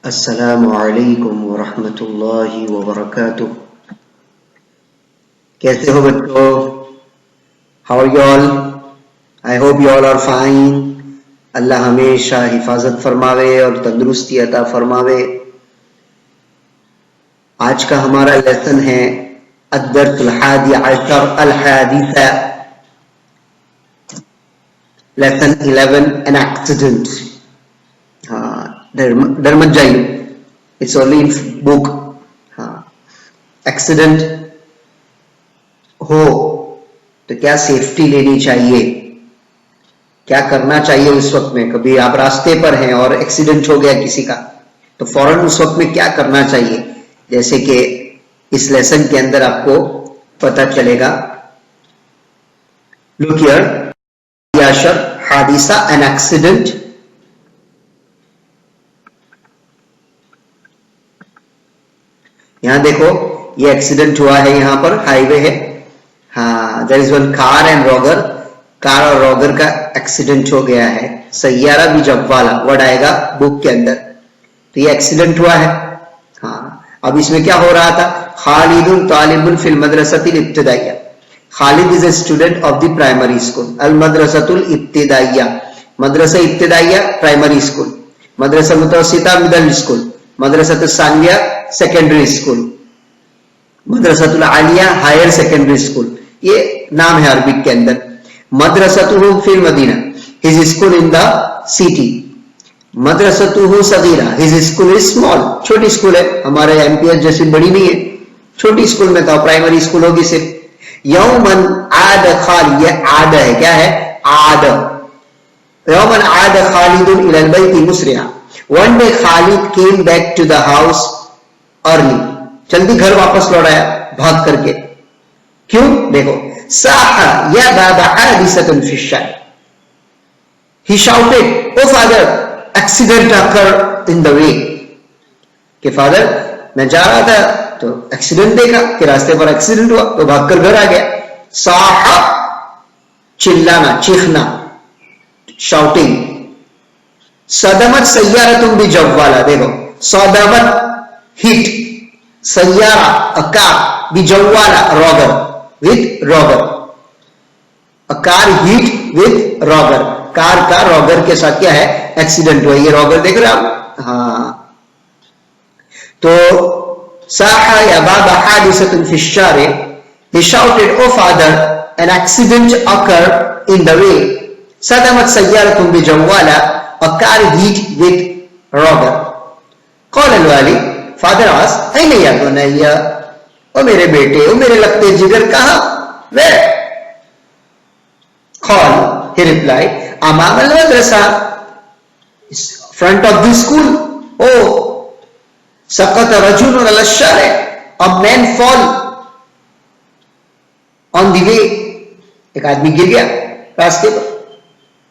अस्सलामु अलैकुम वरहमतुल्लाहि वबरकातुह। कैसे हो बच्चों? How are you all? I hope you all are fine. Allah हमेशा हिफाजत फरमावे और तंदुरुस्ती अता फरमावे। आज का हमारा लेसन है अद्दर्सुल हादी अशर अल हादिसा, लेसन 11 एन एक्सीडेंट। हाँ, डर मत जाइए, इट्स ओनली इन बुक। हाँ, एक्सीडेंट हो तो क्या सेफ्टी लेनी चाहिए, क्या करना चाहिए उस वक्त में? कभी आप रास्ते पर हैं और एक्सीडेंट हो गया किसी का, तो फौरन उस वक्त में क्या करना चाहिए, जैसे कि इस लेसन के अंदर आपको पता चलेगा। लुक हियर, याशर हादिसा एन एक्सीडेंट। यहां देखो, ये एक्सीडेंट हुआ है, यहां पर हाईवे है। हाँ, there is one car and Roger. Car और रॉगर का एक्सीडेंट हो गया है। सैयारा भी जब्बाला वर्ड आएगा बुक के अंदर, तो ये एक्सीडेंट हुआ है। हाँ, अब इसमें क्या हो रहा था? खालिदुन तालिबुन फिल मदरसतिल इब्तिदाइया। Khalid is a student of the primary school. अल मदरसतुल इब्तिदाइया, मदरसा इब्तिदाइया प्राइमरी स्कूल, मदरसा मुतवस्सिता मिडिल स्कूल, मदरसा सानिया सेकेंडरी स्कूल, मदरसतुल आलिया हायर सेकेंडरी स्कूल। ये नाम है अरबिक के अंदर। मदरसतुहु फिल मदीना, his school in the city. मदरसतुहु सगीरा, हिज स्कूल इज स्मॉल, छोटी स्कूल है, हमारे एमपीएस जैसी बड़ी नहीं है, छोटी स्कूल में था, प्राइमरी स्कूल होगी सिर्फ। यौमन आद खालिद, ये आद है, क्या है? आद। यौमन आद खालिदुन इलल बैति मुस्रिआ, one day Khalid came back to the house early, जल्दी घर वापस लौटाया भाग करके। क्यों? देखो, साहा या बाबा हादिसतुन फी शार, he shouted, oh father, accident occurred in the way, कि फादर मैं जा रहा था तो एक्सीडेंट देखा कि रास्ते पर एक्सीडेंट हुआ, तो भागकर घर आ गया। साहा चिल्लाना, चीखना, शाउटिंग। सदमत सैयारतुन भी जव्वाला, देखो सदमत हिट, सैयारा अ कार, भी जव्वाला roger, with roger. A car hit with roger, car का रॉगर के साथ क्या है? एक्सीडेंट हुआ। ये रॉगर देख रहे आप? हाँ, तो साहा या बाबा हादिसतुन फी शारे, he shouted, oh father, an accident occurred in the way, सदमत सय्यारतुन बिजव्वाला, a car hit with robber। कौल अलवाली, फादर आस्क्ड, ऐन या बुनैया, ओ मेरे बेटे, ओ मेरे लगते जिगर, कहां? Where? Kaul, he replied, अमाम Al Madrasa, front of the school। oh, सकत रजुल अल शारे, a man fall on the way, एक आदमी गिर गया रास्ते पर।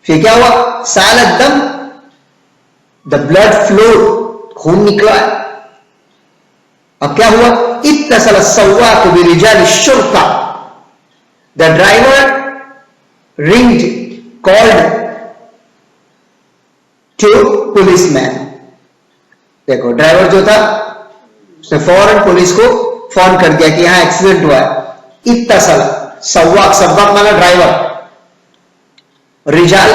फिर क्या हुआ? सालत दम, द ब्लड फ्लो, खून निकला। अब क्या हुआ? इत्तसल सव्वाक बिरिजाल शुर्ता, the driver ringed, called to policeman. देखो, ड्राइवर जो था उसने फौरन पुलिस को फोन कर दिया कि यहां एक्सीडेंट हुआ है। इत्तसल, सव्वाक, सव्वाक माना driver, Rijal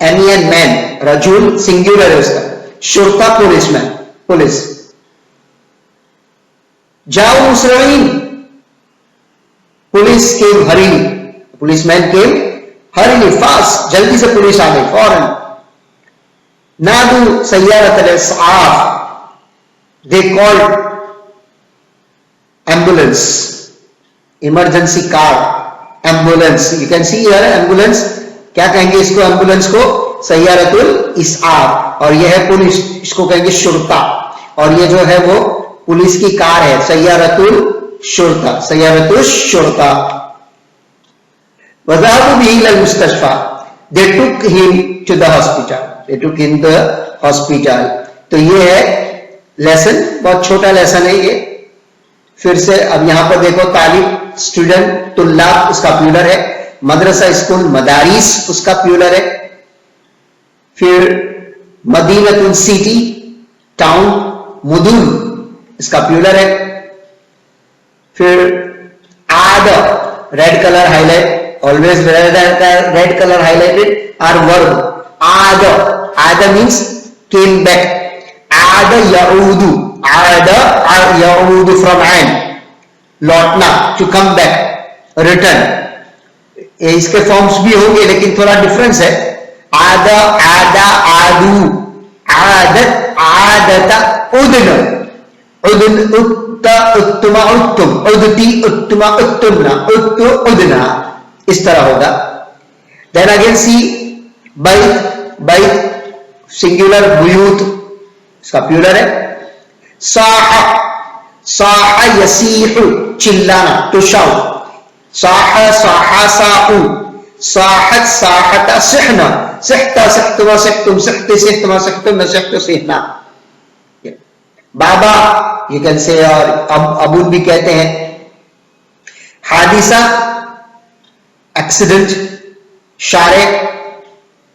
एमियन man, Rajul singular है उसका, शुर्ता पुलिसमैन, पुलिस। जाओ मुसरईन, पुलिस केम हरीली, पुलिसमैन केम हरीली, फास्ट, जल्दी से पुलिस आ गई फौरन। Nadu सय्यारत अल-इस्आफ, they called ambulance, emergency car, ambulance, you can see here ambulance, क्या कहेंगे इसको? एम्बुलेंस को सय्यारतुल इस्आफ, और यह है पुलिस, इसको कहेंगे शुर्ता, और ये जो है वो पुलिस की कार है, सय्यारतुल शुर्ता, सय्यारतुल शुर्ता। वज़ाहबू बिही इलल मुस्तशफा, they took him to the hospital, they took him to the hospital। तो ये है लेसन, बहुत छोटा लेसन है ये। फिर से अब यहां पर देखो, तालिब स्टूडेंट, तुल्लाब उसका प्लूरल है, मदरसा स्कूल मदारिस उसका प्लूरल है। फिर मदीनतुन सिटी, टाउन, मुदुन इसका प्लूरल है। फिर आद, red colour highlight, always red colour highlighted are verb. आद, आद मीन्स केम बैक। आद यऊदु, आद यऊदु फ्रॉम एंड, लौटना, टू कम बैक, रिटर्न। इसके फॉर्म्स भी होंगे लेकिन थोड़ा डिफरेंस है। आद, आदा, आदू, आदत, आदता, उदन, उदन, उत्त, उत्तमा, उत्तम, उदती, उत्तमा, उत्तमना, उत्तु, उदना, इस तरह होगा। देन अगेन सी बैत, बैत सिंगुलर, बुयूत इसका प्लूरल है। साह, साह यसीहु, चिल्लाना, टू शाउट। साह, साहा, साहू, साहत, साहता, सिहना, सिहता, सिहतुमा, सिहतुम, सिहते, सिहतुमा, सिहतुम, सिहतु, सिहना। बाबा यू कैन से, और अबून भी कहते हैं। हादिसा, एक्सीडेंट। शारे,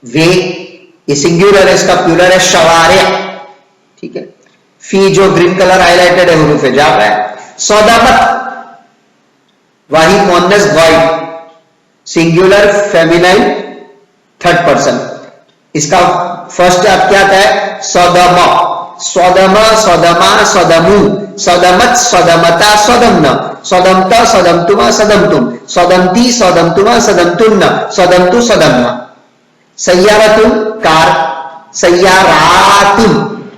वे, ये सिंगुलर है, इसका प्लूरल है शवारे, ठीक है। फी जो ग्रीन कलर हाईलाइटेड है हुरूफ जाब है। सौदामत, वाहिद मोहन्नस वाइड, सिंगुलर फेमिनाइन थर्ड पर्सन। इसका फर्स्ट आप क्या था? सौदमा, सौदमा, सौदमा, सौदमू, सौदमत, सौदमता, सौदमना, सौदमता, सौदमतुमा, सौदमतुम, सौदमती, सौदमतुमा, सौदमतुन्ना, सौदमतु, सौदमना। सय्यारतुन, कार, सय्यारातुन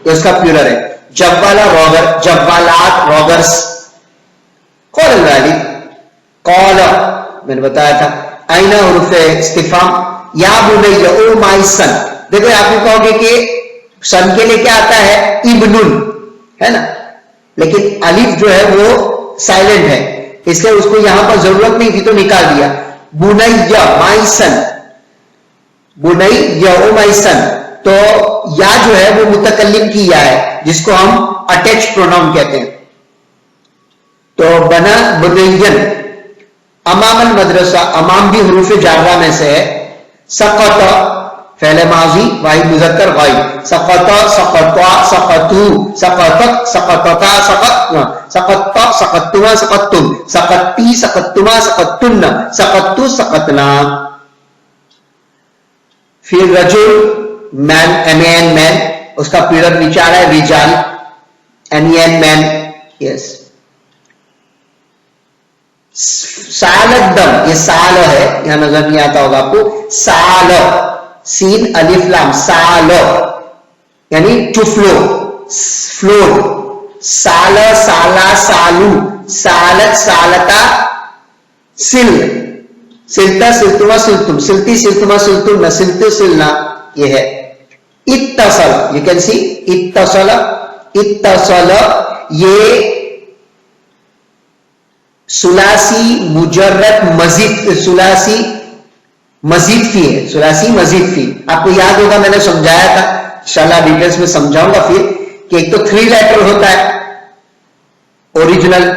उसका प्लूरल है। जव्वाला, रॉगर, जव्वालात, रॉगर्स। कौल वाली, कौल मैंने बताया था। आईना हुरूफ इस्तिफाम, या बुनैया, ओ माई सन। देखो आप भी कहोगे कि सन के लिए क्या आता है? इब्नुन, है ना, लेकिन अलिफ जो है वो साइलेंट है, इसलिए उसको यहां पर जरूरत नहीं थी तो निकाल दिया। बुनैया, माई सन, बुनैया, ओ माई सन। तो या जो है वो मुतकल्लिम की या है, जिसको हम अटैच प्रोनाउन कहते हैं। तो बना बुनैयन। अमामल मदरसा, अमाम भी हुरूफ जारा में से है। सकत, फ़ेल माज़ी वाहिद मुज़क्कर गायब। सकत, सकता, सकतू, सकतत, सकतता, सकत्ता, सकत्तुमा, सकत्तुम, सकत्ती, सकत्तुमा, सकत्तुन्ना, सकत्तु, सकतना। फिर रजुल, मैन, एमएन मैन, उसका प्लूरल नीचे आ रहा है रिजाल, एनएन मैन, यस। सालदम, ये साल है, यहां नजर नहीं आता होगा आपको। साल, सीन अलिफ लाम, साल यानी टू फ्लो, फ्लो। साल, साला, सालू, सालत, सालता, सिल, सिलता, सिलतुमा, सिलतुम, सिलती, सिलतुमा, सिलतुम, सिलतु, सिलना, ये है। इत्तसल, यू कैन सी इत्तसल, इत्तसल, ये सुलासी मुजर्रद मजीद, सुलासी मजीद फी है, सुलासी मजीद फी। आपको याद होगा मैंने समझाया था, इंशाल्लाह डिटेल्स में समझाऊंगा फिर, कि एक तो 3 लेटर होता है ओरिजिनल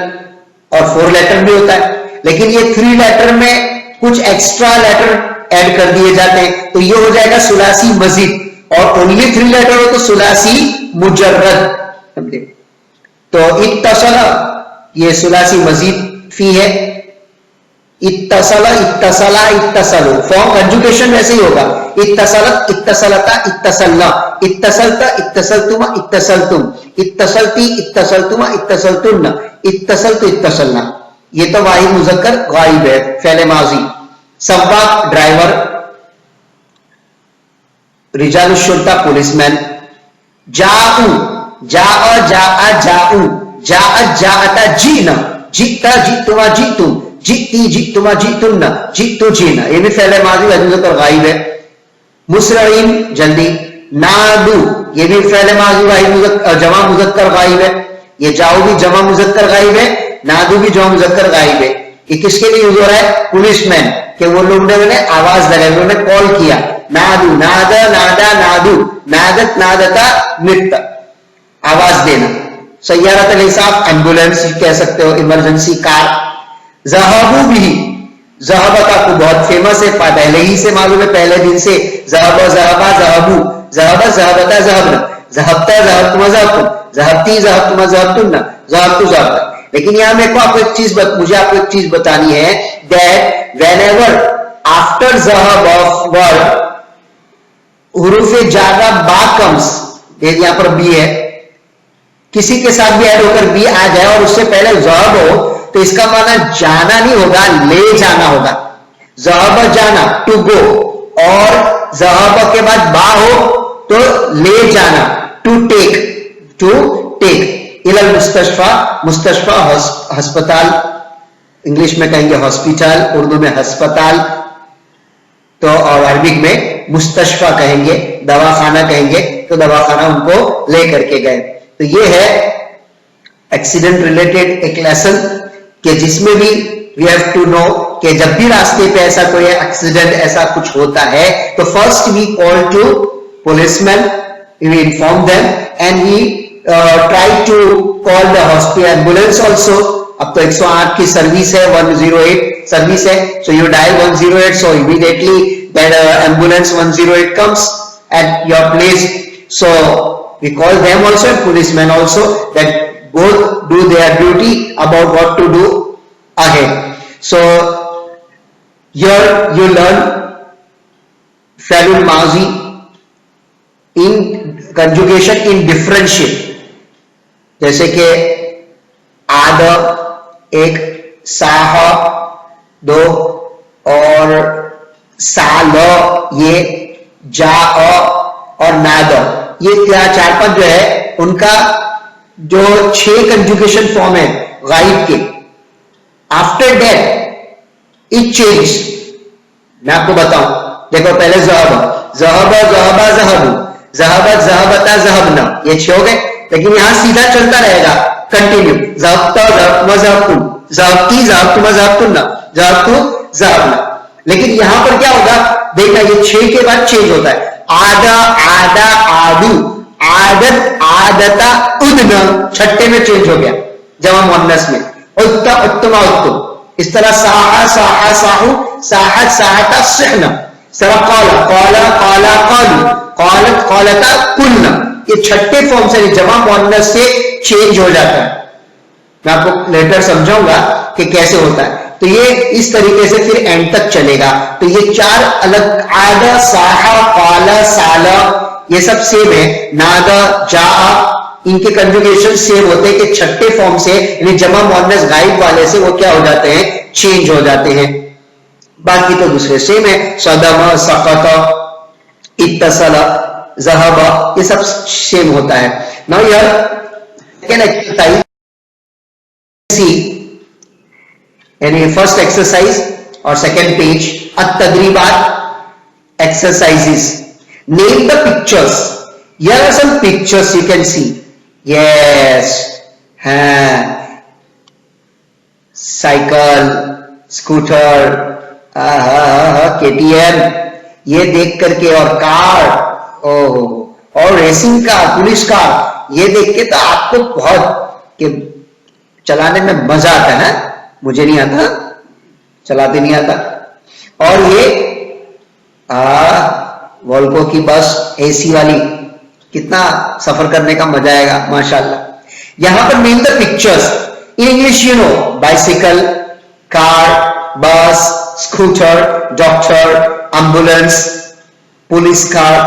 और 4 लेटर भी होता है, लेकिन ये 3 लेटर में कुछ एक्स्ट्रा लेटर ऐड कर दिए जाते हैं, तो ये हो जाएगा सुलासी मजीद। और ओनली 3 लेटर हो तो सुलासी मुजर्रद। तो इत्तसल, ये सुलासी मजीद फी है। इत्तसल, इत्तसला, इत्तसलु, फॉर्म कंजुगेशन वैसे ही होगा। इत्तसलत, इत्तसलता, इत्तसलना, इत्तसलता, इत्तसलतुमा, इत्तसलतुम, इत्तसलती, इत्तसलतुमा, इत्तसलतुन्ना, इत्तसलतु, इत्तसलना। ये तो वाहिद मुज़क्कर गायब है, फ़ेल माज़ी। सव्वाक, ड्राइवर। रिजाल शुर्ता, पुलिसमैन। जाऊ, जाअ, जाआ, जाऊ, जाअत, जाअता, जीना, जीता, जीतुमा, जीतुम, जीती, जीतुमा, जीतुन्ना, जीतु, जीना, ये भी फ़ेल माज़ी वाहिद मुज़क्कर गायब है। मुस्रईन, जल्दी। नादू, ये भी फ़ेल माज़ी वाहिद मुज़क्कर जमा मुज़क्कर गायब है। ये जाओ भी जमा मुज़क्कर गायब है, नादू भी जमा मुज़क्कर गायब है। ये किसके लिए यूज हो रहा है? पुलिसमैन, कि वो लोग ने आवाज लगाई, उन्होंने कॉल किया। नादू, नादा, नादा, नादू, नादत, नादता, नित्त, आवाज देना। सय्यारत अल-इसाफ, एम्बुलेंस कह सकते हो, इमरजेंसी कार। ज़हबू भी, ज़हबत आपको बहुत फेमस है, पहले ही से मालूम है, पहले दिन से। ज़हब, ज़हबा, ज़हबू, ज़हब, ज़हबता, ज़हबना, ज़हबता ज़हबतुमा ज़हबतुम, ज़हबती ज़हबतुमा ज़हबतुन्ना, ज़हबतु ज़हबता। लेकिन यहां मेरे को आपको एक चीज मुझे आपको एक चीज बतानी है दैट व्हेनेवर आफ्टर ज़हब ऑफ वर्ड हुरूफ जागा बा कम्स, यहां पर बी है, किसी के साथ भी ऐड होकर बी आ जाए और उससे पहले ज़हब हो तो इसका माना जाना नहीं होगा, ले जाना होगा। ज़हब जाना टू गो, और ज़हब के बाद बा हो तो ले जाना टू टेक, टू टेक। इलल मुस्तशफा, मुस्तशफा अस्पताल, इंग्लिश में कहेंगे हॉस्पिटल, उर्दू में अस्पताल, तो और अरबिक में मुस्तशफा कहेंगे, दवाखाना कहेंगे, तो दवाखाना उनको लेकर के गए। तो ये है एक्सीडेंट रिलेटेड एक लेसन कि जिसमें भी वी हैव टू नो कि जब भी रास्ते पे ऐसा कोई एक्सीडेंट ऐसा कुछ होता है तो first we call to policeman, we inform them and we try to call the hospital ambulance also. अब तो 108 की सर्विस है, 108 सर्विस है, so you dial 108, so immediately that ambulance 108 comes at your place, so we call them also and policemen also, that both do their duty about what to do ahead. So here you learn fi'lul mazi in conjugation in differential, जैसे कि आद एक, साह दो, और साल ये, जा और नाद, ये चार पांच जो है उनका जो 6 कंजुगेशन फॉर्म है गाइब के, आफ्टर दैट इट चेंज। मैं आपको बताऊं, देखो पहले ज़हब, ज़हब ज़हबा ज़हबु, ज़हबत ज़हबता ज़हबना, ये 6 हो गए। लेकिन यहां सीधा चलता रहेगा कंटिन्यू, ज़हबता ज़हबतुमा ज़हबतुम, ज़हबती ज़हबतुमा ज़हबतुन्ना, ज़हबतु ज़हबना। लेकिन यहां पर क्या होगा देखना, ये 6 के बाद चेंज होता है, आदा आदा आदू, आदत आदता उदना, छठे में चेंज हो गया जमा मुअन्नस में, उत्ता उत्तमा उत्तम। इस तरह साहा साहा साहू, साहत साहता सहना, सरा कौला कौला कौला कौलू, कौलत कौलता कुलना, ये छठे फॉर्म से जमा मुअन्नस से चेंज हो जाता है। मैं आपको लेटर समझाऊंगा कि कैसे होता है। तो ये इस तरीके से फिर एंड तक चलेगा। तो ये 4 अलग, आदा साहा काला साला, ये सब सेम है, नादा जा, इनके कंजुगेशन सेम होते हैं कि छठे फॉर्म से यानी जमा मुअन्नस गाइब वाले से वो क्या हो जाते हैं, चेंज हो जाते हैं। बाकी तो दूसरे सेम है, सदमा सकता इत्तसला ज़हबा, ये सब सेम होता है। नाउ हियर कैन एक्सरसाइज सी, यानी फर्स्ट एक्सरसाइज और second page, at-tadribat exercises. Name the pictures. Here are some pictures you can see. Yes, cycle, scooter, KTM, ये देख करके, और कार, और रेसिंग कार, पुलिस कार, ये देख के तो आपको बहुत कि चलाने में मजा आता है। मुझे नहीं आता, चलाते नहीं आता। और ये वोल्वो की बस एसी वाली, कितना सफर करने का मजा आएगा माशाल्लाह। यहां पर name the pictures in English, you know, bicycle, car, bus, scooter, doctor, ambulance, police car,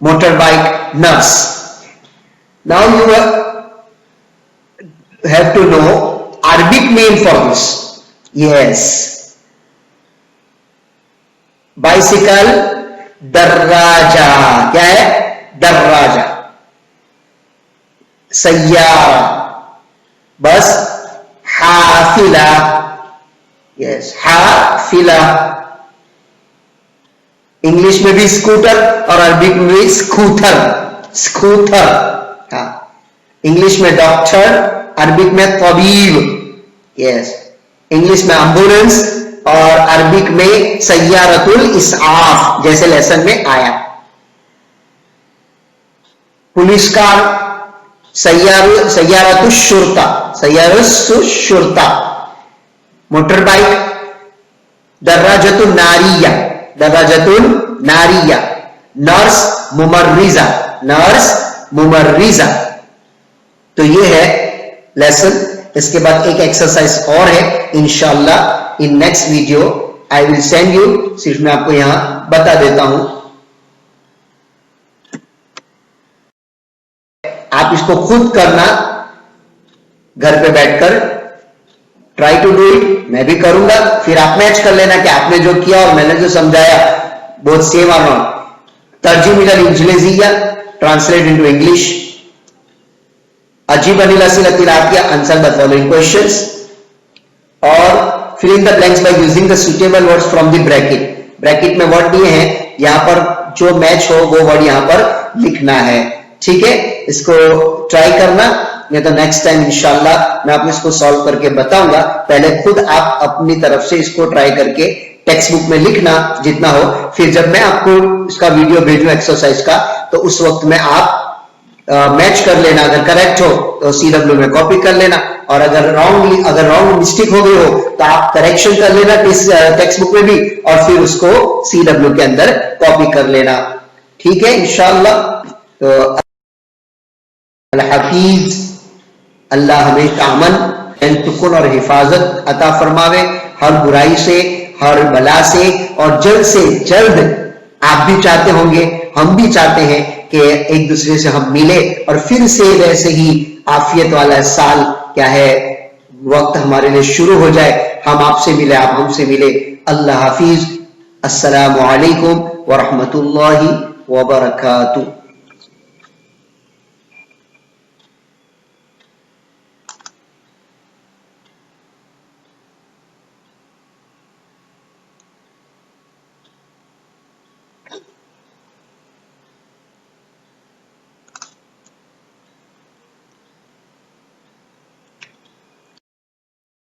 motor bike, nurse. Now you have to know Arabic name for this. Yes, bicycle दर्राजा, क्या है, दर्राजा। सय्यारा बस, हाफिला, यस, हाफिला। इंग्लिश में भी scooter और Arabic में भी scooter, scooter. हाँ, इंग्लिश में डॉक्टर, अरबिक में तबीब, यस। इंग्लिश में एम्बुलेंस और अरबिक में सय्यारतुल इस्आफ, जैसे लेसन में आया। पुलिस कार, सय्यारतुल शुर्ता, सय्यारतुल शुर्ता। मोटर बाइक, दर्राजतुल नारिया, दर्राजतुल नारिया। नर्स मुमर्रिजा, नर्स मुमर्रिजा। तो ये है लेसन। इसके बाद एक एक्सरसाइज और है, इंशाल्लाह in next video I will send you. सिर्फ मैं आपको यहां बता देता हूं, आप इसको खुद करना घर पे बैठकर, ट्राई टू डू इट। मैं भी करूंगा, फिर आप मैच कर लेना कि आपने जो किया और मैंने जो समझाया बोथ सेम और नॉट। तर्जुम इलल इंजलिजिया, ट्रांसलेट इनटू इंग्लिश। अजीब अनिल असिल आंसर द फॉलोइंग क्वेश्चंस और fill in the blanks by using the suitable words from the bracket. Bracket में वर्ड दिए हैं, यहां पर जो मैच हो वो वर्ड यहां पर लिखना है। ठीक है, इसको ट्राई करना, नहीं तो नेक्स्ट टाइम इंशाल्लाह मैं आपको इसको सॉल्व करके बताऊंगा। पहले खुद आप अपनी तरफ से इसको ट्राई करके टेक्स्ट बुक में लिखना जितना हो, फिर जब मैं आपको इसका वीडियो भेजूं एक्सरसाइज का, तो उस वक्त में आप मैच कर लेना। अगर करेक्ट हो तो CW में कॉपी कर लेना, और अगर रॉन्ग मिस्टेक हो गई हो तो आप करेक्शन कर लेना टेक्स्ट बुक में भी, और फिर उसको CW के अंदर कॉपी कर लेना। ठीक है इंशाअल्लाह। तो अल्लाह हाफिज, अल्लाह हमें अमन सुकून और हिफाजत अता फरमावे हर बुराई से, हर बला से, और जल्द से जल्द आप भी चाहते होंगे, हम भी चाहते हैं कि एक दूसरे से हम मिले और फिर से वैसे ही आफियत वाला साल क्या है वक्त हमारे लिए शुरू हो जाए, हम आपसे मिले, आप हमसे मिले। अल्लाह हाफिज, अस्सलामु अलैकुम व रहमतुल्लाहि व बरकातुहू।